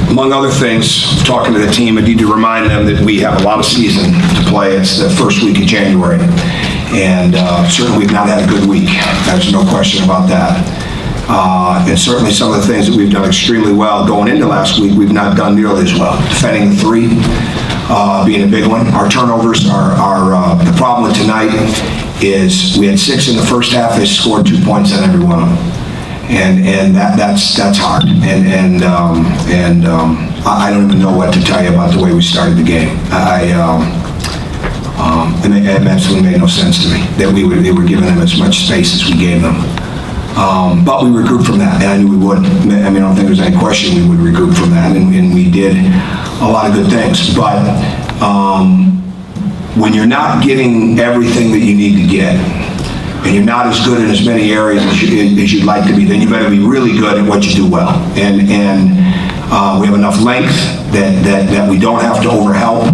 Among other things, talking to the team, I need to remind them that we have a lot of season to play. It's the first week of January. And certainly we've not had a good week. There's no question about that. And certainly some of the things that we've done extremely well going into last week, we've not done nearly as well. Defending the three being a big one. Our turnovers are the problem with tonight is we had 6 in the first half. They scored 2 points on every one of them. And that's hard. And I don't even know what to tell you about the way we started the game. It absolutely made no sense to me that we were giving them as much space as we gave them. But we regrouped from that, and I knew we would. I don't think there's any question we would regroup from that, and we did a lot of good things. But when you're not getting everything that you need to get, and you're not as good in as many areas as you'd like to be, then you better be really good at what you do well. And we have enough length that we don't have to overhelp.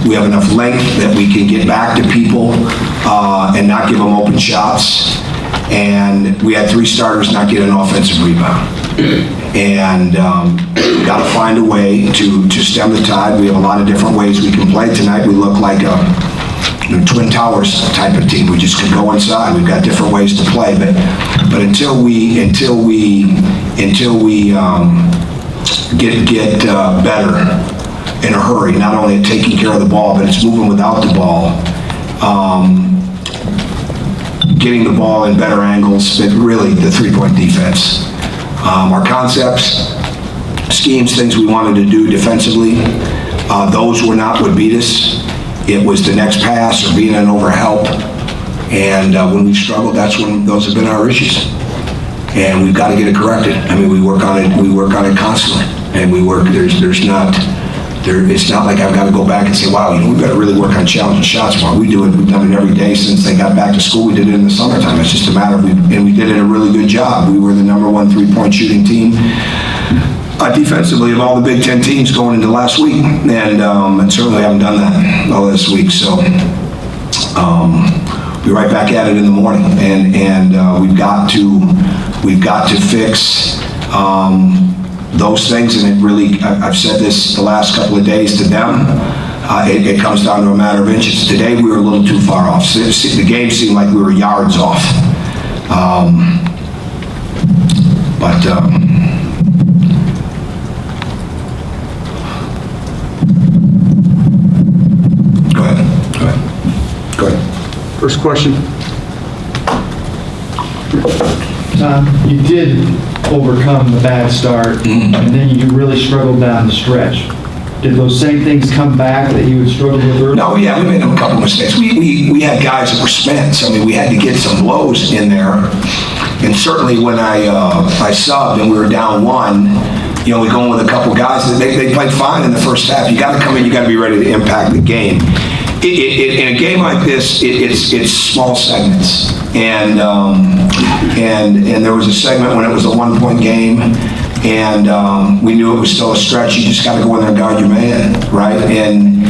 We have enough length that we can get back to people and not give them open shots. And we had 3 starters not get an offensive rebound. And we've got to find a way to stem the tide. We have a lot of different ways we can play. Tonight we look like a Twin Towers type of team. We just can go inside. We've got different ways to play. But until we get better in a hurry, not only at taking care of the ball, but it's moving without the ball, getting the ball in better angles, but really the three-point defense. Our concepts, schemes, things we wanted to do defensively, those were not what beat us. It was the next pass or being an overhelp. And when we've struggled, that's when those have been our issues. And we've got to get it corrected. We work on it constantly. And we work, it's not like I've got to go back and say, wow, we've got to really work on challenging shots more. We do it, we've done it every day since they got back to school. We did it in the summertime. It's just a matter of, and we did it a really good job. We were the #1 3-point shooting team defensively of all the Big Ten teams going into last week. And certainly haven't done that all this week. So we're right back at it in the morning. And we've got to fix those things, and it really, I've said this the last couple of days to them, it comes down to a matter of inches. Today we were a little too far off. The game seemed like we were yards off. Go ahead. First question. You did overcome the bad start, and then you really struggled down the stretch. Did those same things come back that you had struggled with earlier? No, yeah, we made a couple mistakes. We had guys that were spent. We had to get some blows in there. And certainly when I subbed and we were down 1, we go in with a couple guys that they played fine in the first half. You got to come in, you got to be ready to impact the game. In a game like this, it's small segments, and there was a segment when it was a 1-point game, and we knew it was still a stretch. You just got to go in there and guard your man, right? And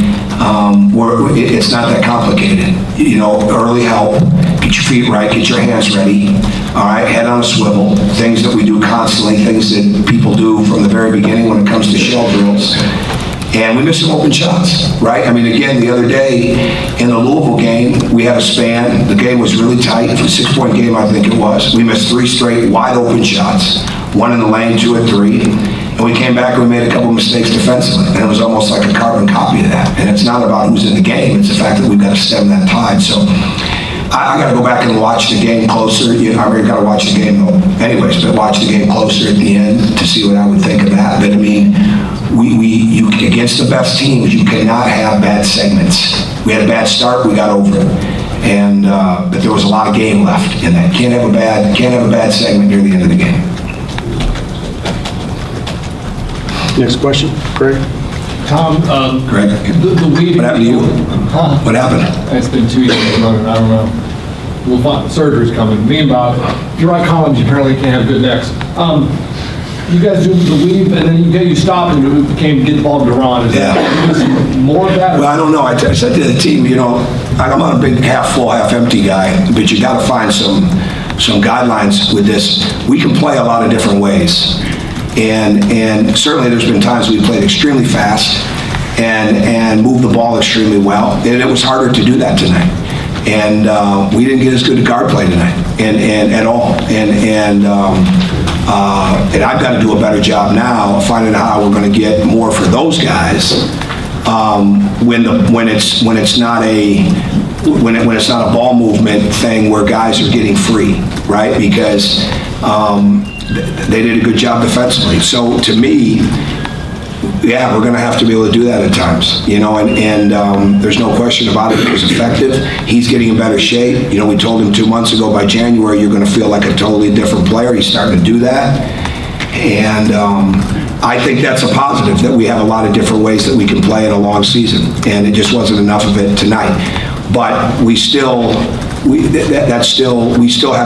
it's not that complicated. Early help, get your feet right, get your hands ready, all right, head on a swivel, things that we do constantly, things that people do from the very beginning when it comes to shell drills. And we missed some open shots, right? Again, the other day in the Louisville game, we had a span. The game was really tight. For a 6-point game, I think it was. We missed 3 straight wide open shots. 1 in the lane, 2 at 3. And we came back and we made a couple mistakes defensively. And it was almost like a carbon copy of that. And it's not about who's in the game. It's the fact that we've got to stem that tide. So I got to go back and watch the game closer. I already got to watch the game though anyways, but watch the game closer at the end to see what I would think of that. But you against the best teams, you cannot have bad segments. We had a bad start, we got over it, and but there was a lot of game left in that. Can't have a bad segment near the end of the game. Next question, Greg. Tom, Greg, the weed. What happened to you? Huh? What happened? It's been 2 years running. I don't know. We'll find, surgery's coming. Me and Bob, if you're right, Collins, you apparently can't have good necks. You guys do the weave, and then you stop and it became get the ball to Ron. Is that more of that? Well, I don't know. I said to the team, I'm not a big half full, half empty guy, but you got to find some guidelines with this. We can play a lot of different ways. And certainly there's been times we played extremely fast and moved the ball extremely well, and it was harder to do that tonight. And we didn't get as good a guard play tonight, and at all. And I've got to do a better job now of finding out how we're going to get more for those guys when it's not a ball movement thing where guys are getting free, right? Because they did a good job defensively. So to me, yeah, we're going to have to be able to do that at times, and there's no question about it. It was effective. He's getting in better shape. We told him 2 months ago by January, you're going to feel like a totally different player. He's starting to do that. And I think that's a positive, that we have a lot of different ways that we can play in a long season. And it just wasn't enough of it tonight. But we still have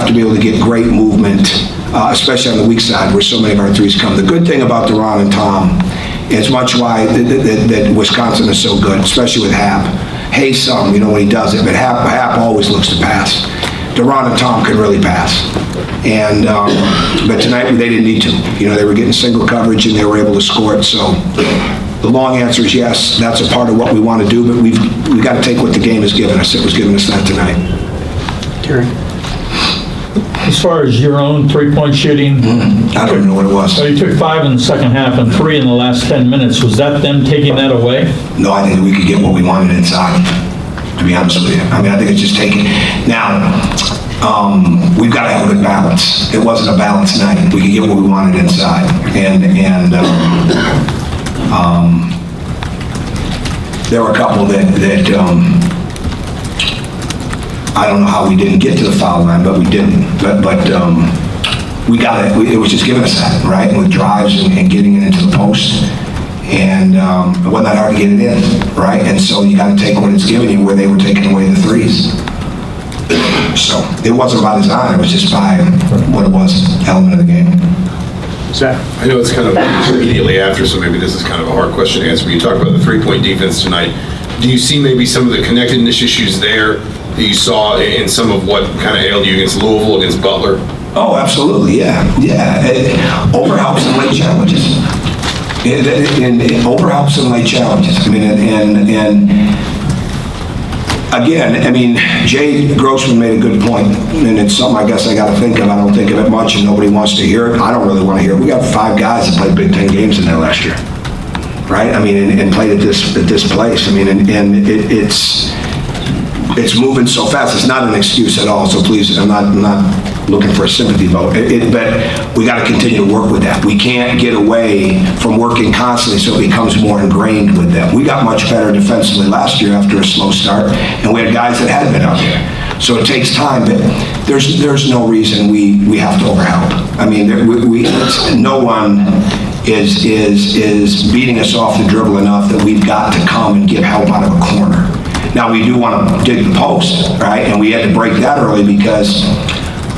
to be able to get great movement, especially on the weak side where so many of our threes come. The good thing about Deron and Tom is much why that Wisconsin is so good, especially with Hap. Hayes some, when he does it, but Hap always looks to pass. Deron and Tom can really pass. And but tonight they didn't need to. They were getting single coverage and they were able to score it. So the long answer is yes, that's a part of what we want to do, but we've got to take what the game has given us. It was giving us that tonight. Terry? As far as your own three-point shooting, I don't even know what it was. so you took 5 in the second half and 3 in the last 10 minutes. Was that them taking that away? No, I think we could get what we wanted inside, to be honest with you. I think it's just taking. Now, we've got to have a good balance. It wasn't a balanced night. We could get what we wanted inside. And there were a couple that I don't know how we didn't get to the foul line, but we didn't. But we got it. It was just giving us that, right? With drives and getting it into the post. And it wasn't that hard to get it in, right? And so you got to take what it's giving you where they were taking away the threes. So it wasn't by design. It was just by what it was, element of the game. Zach? I know it's kind of immediately after, so maybe this is kind of a hard question to answer, but you talked about the three-point defense tonight. Do you see maybe some of the connectedness issues there that you saw in some of what kind of ailed you against Louisville, against Butler? Oh, absolutely, yeah. Overhelps and late challenges. It overhelps and late challenges. Again, Jay Grossman made a good point, and it's something I guess I got to think of. I don't think of it much, and nobody wants to hear it. I don't really want to hear it. We got 5 guys that played Big Ten games in there last year, right? And played at this place. It's moving so fast. It's not an excuse at all. So please, I'm not looking for a sympathy vote. But we got to continue to work with that. We can't get away from working constantly so it becomes more ingrained with them. We got much better defensively last year after a slow start, and we had guys that hadn't been out there. So it takes time, but there's no reason we have to overhelp. No one is beating us off the dribble enough that we've got to come and get help out of a corner. Now, we do want to dig the post, right? And we had to break that early because,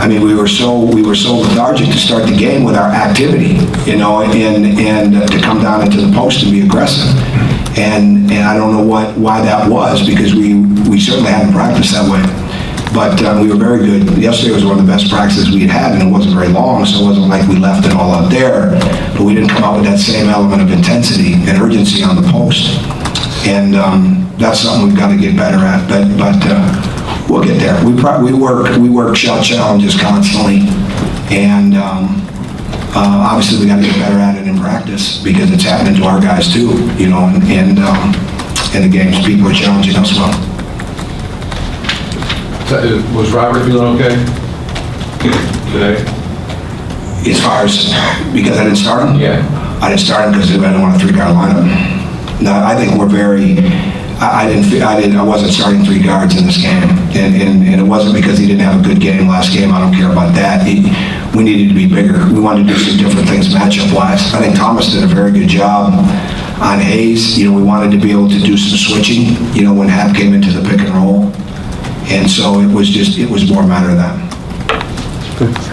we were so lethargic to start the game with our activity, and to come down into the post and be aggressive. And I don't know why that was, because we certainly hadn't practiced that way. But we were very good. Yesterday was one of the best practices we had, and it wasn't very long, so it wasn't like we left it all out there. But we didn't come out with that same element of intensity and urgency on the post. And that's something we've got to get better at. But we'll get there. We work shot challenges constantly, and obviously we got to get better at it in practice because it's happening to our guys too. And in the games, people are challenging us well. Was Robert feeling okay today? As far as, because I didn't start him? Yeah. I didn't start him because I didn't want a 3-guard lineup. No, I think we're very, I wasn't starting 3 guards in this game. And it wasn't because he didn't have a good game last game. I don't care about that. We needed to be bigger. We wanted to do some different things matchup-wise. I think Thomas did a very good job on Hayes. We wanted to be able to do some switching, when Hap came into the pick and roll. And so it was more a matter of that.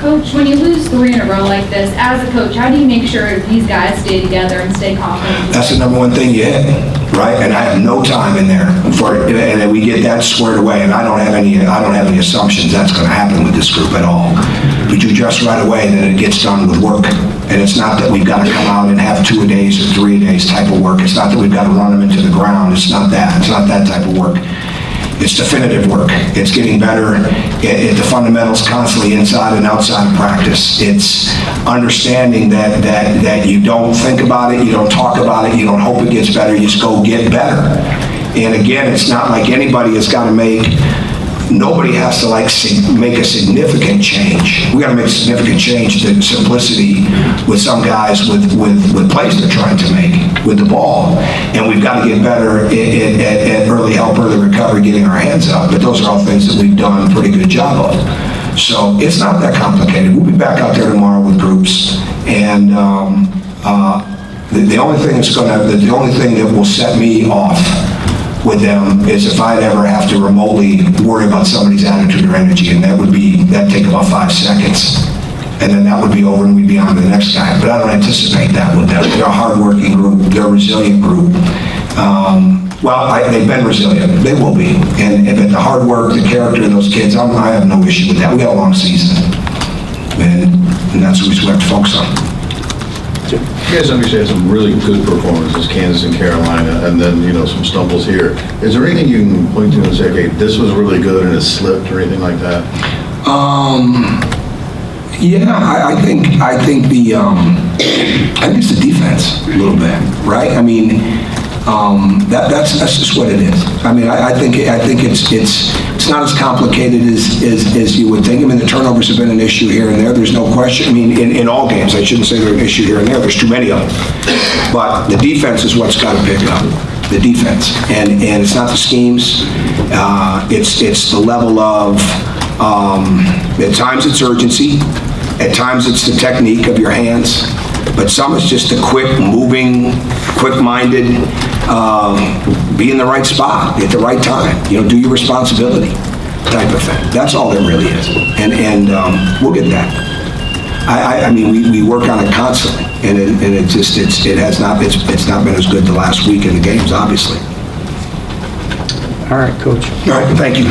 Coach, when you lose 3 in a row like this, as a coach, how do you make sure these guys stay together and stay confident? That's the number one thing you hit. right? And I have no time in there and then we get that squared away, and I don't have any assumptions that's gonna happen with this group at all. We do just right away, and then it gets done with work. And it's not that we've got to come out and have 2-a-days or 3-a-days type of work. It's not that we've got to run them into the ground. It's not that. It's not that type of work. It's definitive work. It's getting better. The fundamentals constantly inside and outside of practice. It's understanding that you don't think about it, you don't talk about it, you don't hope it gets better, you just go get better. And again, it's not like anybody has got to nobody has to make a significant change. We got to make a significant change to simplicity with some guys with plays they're trying to make with the ball. And we've got to get better at early help, early recovery, getting our hands up. But those are all things that we've done a pretty good job of. So it's not that complicated. We'll be back out there tomorrow with groups. And the only thing that will set me off with them is if I'd ever have to remotely worry about somebody's attitude or energy, and that'd take about 5 seconds. And then that would be over and we'd be on to the next guy. But I don't anticipate that with them. They're a hardworking group, they're a resilient group. They've been resilient, they will be. And the hard work, the character of those kids, I have no issue with that. We got a long season. And that's what we have to focus on. You guys obviously had some really good performances, Kansas and Carolina, and then, some stumbles here. Is there anything you can point to and say, okay, this was really good and it slipped or anything like that? I think it's the defense a little bit, right? I mean, that's just what it is. I mean, I think it's not as complicated as you would think. I mean, the turnovers have been an issue here and there. There's no question. I mean, in all games, I shouldn't say they're an issue here and there. There's too many of them. But the defense is what's got to pick up. The defense, and it's not the schemes. It's the level of. At times it's urgency. At times it's the technique of your hands. But some is just a quick-moving, quick-minded, be in the right spot at the right time. Do your responsibility type of thing. That's all there really is. And we'll get that. I mean, we work on it constantly, and it's not been as good the last week in the games, obviously. All right, Coach. All right, thank you.